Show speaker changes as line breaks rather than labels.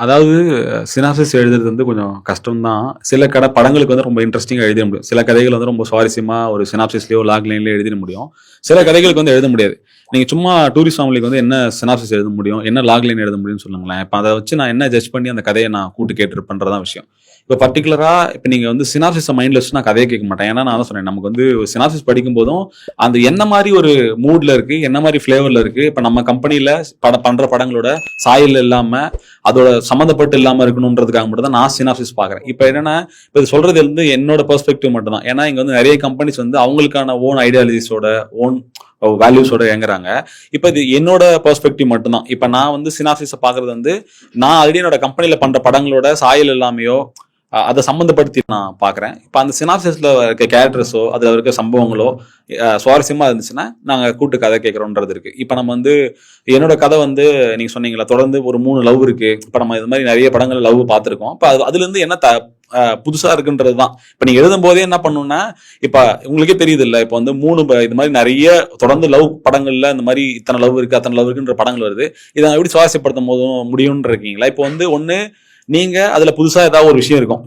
அதாவது சினாப்சிஸ் எழுதுறது வந்து கொஞ்சம் கஷ்டம் தான். சில படங்களுக்கு வந்து ரொம்ப இன்ட்ரெஸ்டிங்கா எழுதிட முடியும். சில கதைகள் வந்து ரொம்ப சுவாரஸ்யமா ஒரு சினாப்சிஸ்லயோ, லாக் லைன்லயோ எழுதிட முடியும். சில கதைகளுக்கு வந்து எழுத முடியாது. நீங்க சும்மா டூரிஸ்ட் ஃபேமிலிக்கு வந்து என்ன சினாப்சிஸ் எழுத முடியும்? என்ன லாக் லைன் எழுத முடியும்னு சொல்லுங்களேன். இப்ப அத வச்சு நான் என்ன ஜட்ஜ் பண்ணி அந்த கதைய நான் கூட்டு கேட்டுருப்பேன்றதான் விஷயம். இப்ப பர்ட்டிகுலரா இப்ப நீங்க வந்து சினாப்சிஸ மைண்ட்ல வச்சு நான் கதைய கேட்க மாட்டேன். ஏன்னா நான் தான் சொன்னேன். நமக்கு வந்து சினாப்சிஸ் படிக்கும்போதும் அந்த என்ன மாரி ஒரு மூட்ல இருக்கு, என்ன மாரி ஃபிளேவர்ல இருக்கு. இப்ப நம்ம கம்பெனில பண்ற படங்களோட சாயல் இல்லாம அதோட சம்மந்தப்பட்டு இல்லாம இருக்கணும்ன்றதுக்காக மட்டும் தான் நான் சினாப்சிஸ் பாக்குறேன். இப்ப என்னன்னா இப்ப இது சொல்றது வந்து என்னோட பெர்ஸ்பெக்டிவ் மட்டும் தான். ஏன்னா இங்க வந்து நிறைய கம்பெனிஸ் வந்து அவங்களுக்கான ஓன் ஐடியாலஜிஸோட ஓன் வேல்யூஸோட இயங்குறாங்க. இப்ப இது என்னோட பெர்ஸ்பெக்டிவ் மட்டும் தான். இப்ப நான் வந்து சினாப்சிஸ பாக்குறது வந்து நான் ஆல்ரெடி என்னோட கம்பெனில பண்ற படங்களோட சாயல் இல்லாமையோ அதை சம்மந்தப்படுத்தி நான் பாக்குறேன். இப்ப அந்த சினாப்சிஸ்ல இருக்க கேரக்டர்ஸோ அதுல இருக்க சம்பவங்களோ சுவாரஸ்யமா இருந்துச்சுன்னா நாங்க கூட்டு கதை கேட்கறோம்ன்றது இருக்கு. இப்ப நம்ம வந்து என்னோட கதை வந்து நீங்க சொன்னீங்களா தொடர்ந்து ஒரு 3 லவ் இருக்கு. இப்ப நம்ம இது மாதிரி நிறைய படங்கள் லவ் பார்த்திருக்கோம். இப்ப அதுல இருந்து என்ன புதுசா இருக்குன்றதுதான். இப்ப நீங்க எழுதும் போதே என்ன பண்ணணும்னா இப்ப உங்களுக்கே தெரியுது இல்ல, இப்ப வந்து 3 இது மாதிரி நிறைய தொடர்ந்து லவ் படங்கள்ல இந்த மாதிரி இத்தனை லவ் இருக்கு அத்தனை லவ் இருக்குன்ற படங்கள் வருது. இதை எப்படி சுவாரஸ்யப்படுத்தும் போதும் முடியும்னு இருக்கீங்களா? இப்ப வந்து ஒண்ணு நீங்க அதுல புதுசா ஏதாவது ஒரு விஷயம் இருக்கும்.